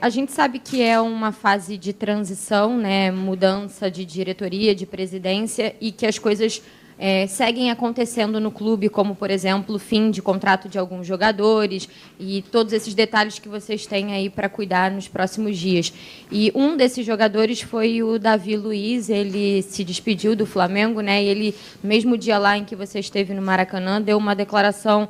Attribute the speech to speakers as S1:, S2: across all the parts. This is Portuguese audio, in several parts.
S1: A gente sabe que é uma fase de transição, né, mudança de diretoria, de presidência, e que as coisas seguem acontecendo no clube, como, por exemplo, o fim de contrato de alguns jogadores e todos esses detalhes que vocês têm aí para cuidar nos próximos dias. E um desses jogadores foi o Davi Luiz. Ele se despediu do Flamengo, né? E ele, no mesmo dia lá em que você esteve no Maracanã, deu uma declaração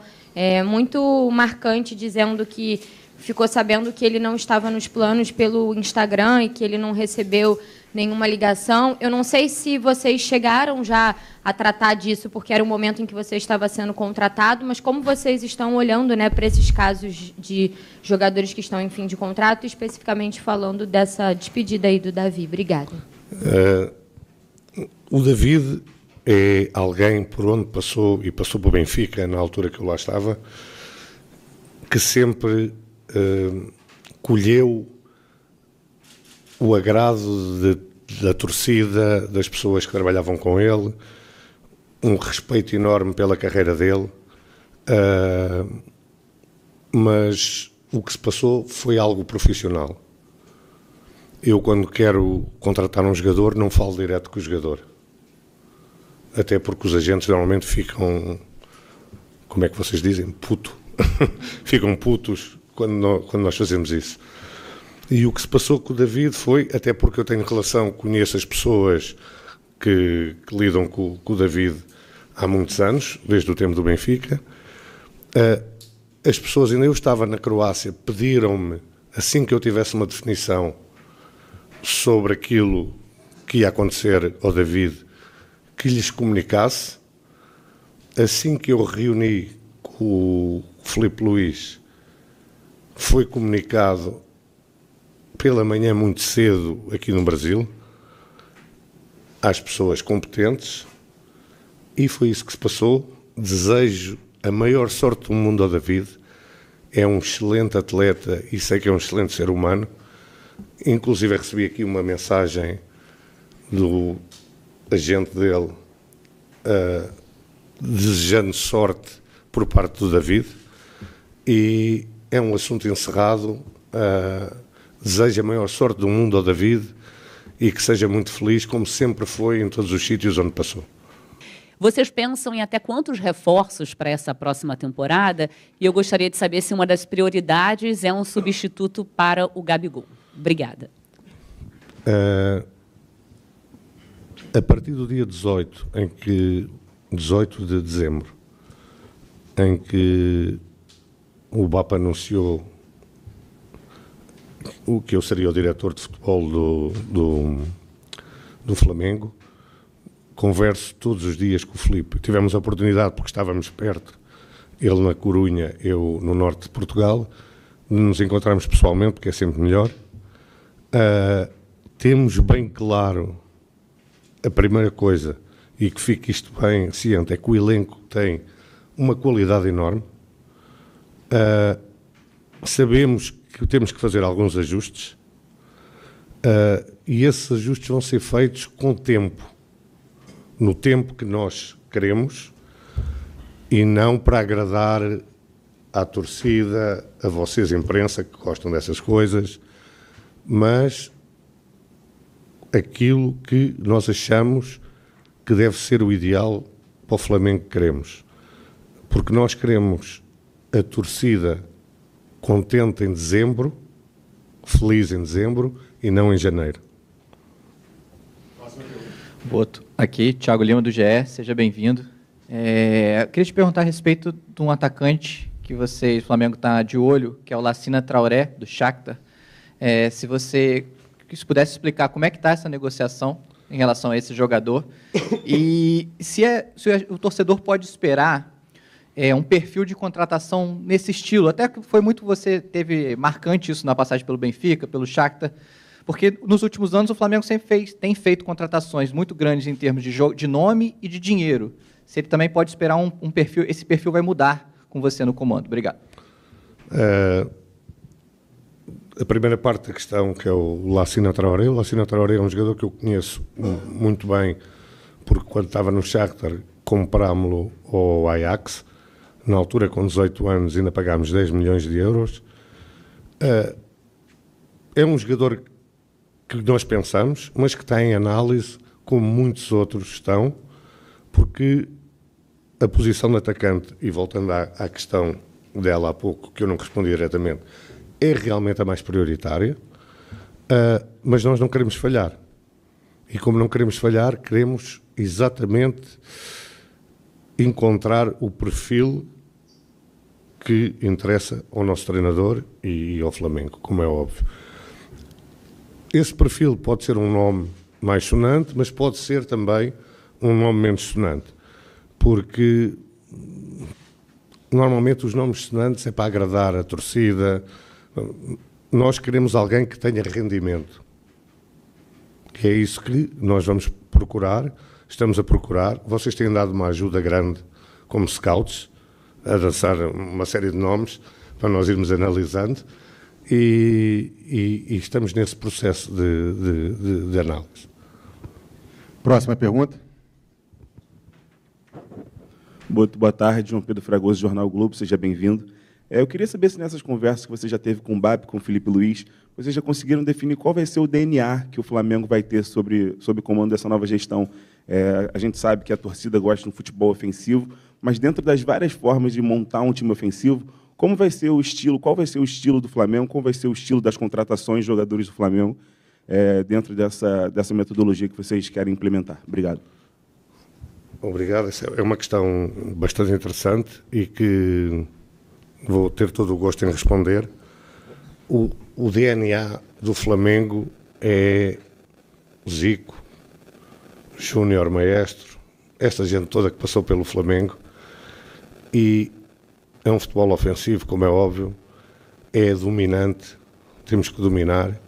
S1: muito marcante, dizendo que ficou sabendo que ele não estava nos planos pelo Instagram e que ele não recebeu nenhuma ligação. Eu não sei se vocês chegaram já a tratar disso, porque era o momento em que você estava sendo contratado, mas como vocês estão olhando, né, para esses casos de jogadores que estão em fim de contrato, especificamente falando dessa despedida aí do Davi? Obrigada.
S2: O David é alguém por onde passou, e passou por Benfica, na altura que eu lá estava, que sempre colheu o agrado da torcida, das pessoas que trabalhavam com ele, um respeito enorme pela carreira dele, mas o que se passou foi algo profissional. Eu, quando quero contratar um jogador, não falo direto com o jogador, até porque os agentes normalmente ficam, como é que vocês dizem, ficam putos quando nós fazemos isso. E o que se passou com o David foi, até porque eu tenho relação, conheço as pessoas que lidam com o David há muitos anos, desde o tempo do Benfica. As pessoas, ainda eu estava na Croácia, pediram-me, assim que eu tivesse uma definição sobre aquilo que ia acontecer ao David, que lhes comunicasse. Assim que eu reuni com o Filipe Luís, foi comunicado pela manhã muito cedo aqui no Brasil, às pessoas competentes, e foi isso que se passou. Desejo a maior sorte do mundo ao David. É um excelente atleta e sei que é um excelente ser humano. Inclusive recebi aqui uma mensagem do agente dele desejando sorte por parte do David, e é um assunto encerrado. Desejo a maior sorte do mundo ao David e que seja muito feliz, como sempre foi em todos os sítios onde passou.
S3: Vocês pensam em até quantos reforços para essa próxima temporada? E eu gostaria de saber se uma das prioridades é um substituto para o Gabigol. Obrigada.
S2: A partir do dia 18 de dezembro, em que o BAP anunciou o que eu seria o diretor de futebol do Flamengo, converso todos os dias com o Filipe. Tivemos a oportunidade, porque estávamos perto, ele na Corunha, eu no norte de Portugal, de nos encontrarmos pessoalmente, porque é sempre melhor. Temos bem claro a primeira coisa, e que fique isto bem ciente, é que o elenco tem uma qualidade enorme. Sabemos que temos que fazer alguns ajustes, e esses ajustes vão ser feitos com tempo, no tempo que nós queremos, e não para agradar à torcida, a vocês, imprensa, que gostam dessas coisas, mas aquilo que nós achamos que deve ser o ideal para o Flamengo que queremos. Porque nós queremos a torcida contente em dezembro, feliz em dezembro e não em janeiro.
S4: Boto. Aqui, Thiago Lima do GE, seja bem-vindo. Queria te perguntar a respeito de um atacante que o Flamengo está de olho, que é o Lassina Traoré, do Shakhtar. Se pudesse explicar como é que está essa negociação em relação a esse jogador, e se o torcedor pode esperar um perfil de contratação nesse estilo, até que foi muito, você teve marcante isso na passagem pelo Benfica, pelo Shakhtar, porque nos últimos anos o Flamengo sempre tem feito contratações muito grandes em termos de nome e de dinheiro. Se ele também pode esperar um perfil, esse perfil vai mudar com você no comando. Obrigado.
S2: A primeira parte da questão, que é o Lassina Traoré. O Lassina Traoré é um jogador que eu conheço muito bem, porque quando estava no Shakhtar comprámo-lo ao Ajax. Na altura, com 18 anos, ainda pagámos 10 milhões de euros. é um jogador que nós pensamos, mas que está em análise, como muitos outros estão, porque a posição de atacante, e voltando à questão dela há pouco, que eu não respondi diretamente, é realmente a mais prioritária, mas nós não queremos falhar. E como não queremos falhar, queremos exatamente encontrar o perfil que interessa ao nosso treinador e ao Flamengo, como é óbvio. Esse perfil pode ser um nome mais sonante, mas pode ser também um nome menos sonante, porque normalmente os nomes sonantes é para agradar a torcida. Nós queremos alguém que tenha rendimento, que é isso que nós vamos procurar, estamos a procurar. Vocês têm dado uma ajuda grande como scouts, a lançar uma série de nomes para nós irmos analisando e estamos nesse processo de análise.
S5: Próxima pergunta.
S6: Boa tarde, João Pedro Fragoso, Jornal Globo, seja bem-vindo. Eu queria saber se nessas conversas que você já teve com o BAP, com o Felipe Luiz, vocês já conseguiram definir qual vai ser o DNA que o Flamengo vai ter sob o comando dessa nova gestão. A gente sabe que a torcida gosta de um futebol ofensivo, mas dentro das várias formas de montar um time ofensivo, como vai ser o estilo, qual vai ser o estilo do Flamengo, qual vai ser o estilo das contratações de jogadores do Flamengo dentro dessa metodologia que vocês querem implementar? Obrigado.
S2: Obrigado. Essa é uma questão bastante interessante e que vou ter todo o gosto em responder. O DNA do Flamengo é Zico, Júnior Maestro, esta gente toda que passou pelo Flamengo, e é um futebol ofensivo, como é óbvio, é dominante, temos que dominar,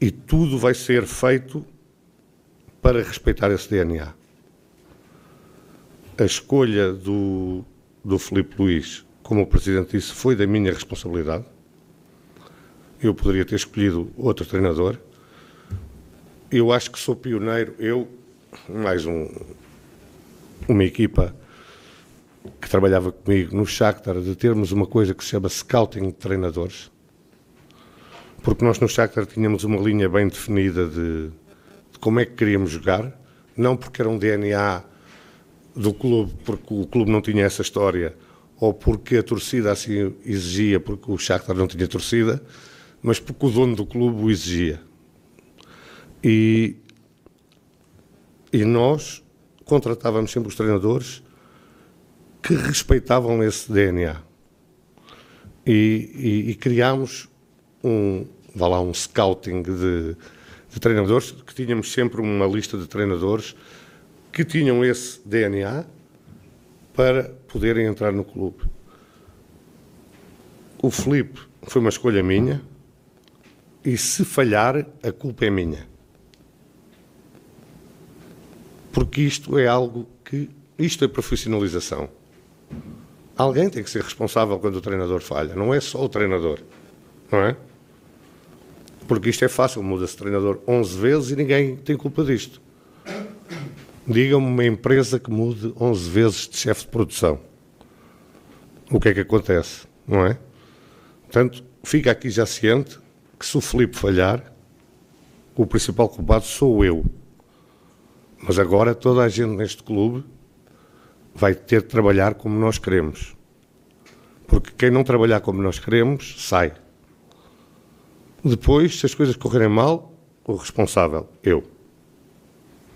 S2: e tudo vai ser feito para respeitar esse DNA. A escolha do Felipe Luiz, como o Presidente disse, foi da minha responsabilidade. Eu poderia ter escolhido outro treinador. Eu acho que sou pioneiro, eu, mais uma equipa que trabalhava comigo no Shakhtar, de termos uma coisa que se chama scouting de treinadores, porque nós no Shakhtar tínhamos uma linha bem definida de como é que queríamos jogar, não porque era um DNA do clube, porque o clube não tinha essa história, ou porque a torcida assim exigia, porque o Shakhtar não tinha torcida, mas porque o dono do clube o exigia. E nós contratávamos sempre os treinadores que respeitavam esse DNA. E criámos um scouting de treinadores, que tínhamos sempre uma lista de treinadores que tinham esse DNA para poderem entrar no clube. O Felipe foi uma escolha minha e, se falhar, a culpa é minha. Porque isto é algo que... Isto é profissionalização. Alguém tem que ser responsável quando o treinador falha. Não é só o treinador, não é? Porque isto é fácil, muda-se de treinador 11 vezes e ninguém tem culpa disto. Diga-me uma empresa que mude 11 vezes de chefe de produção. O que é que acontece, não é? Portanto, fica aqui já ciente que, se o Felipe falhar, o principal culpado sou eu. Mas agora toda a gente neste clube vai ter de trabalhar como nós queremos. Porque quem não trabalhar como nós queremos, sai. Depois, se as coisas correrem mal, o responsável, eu.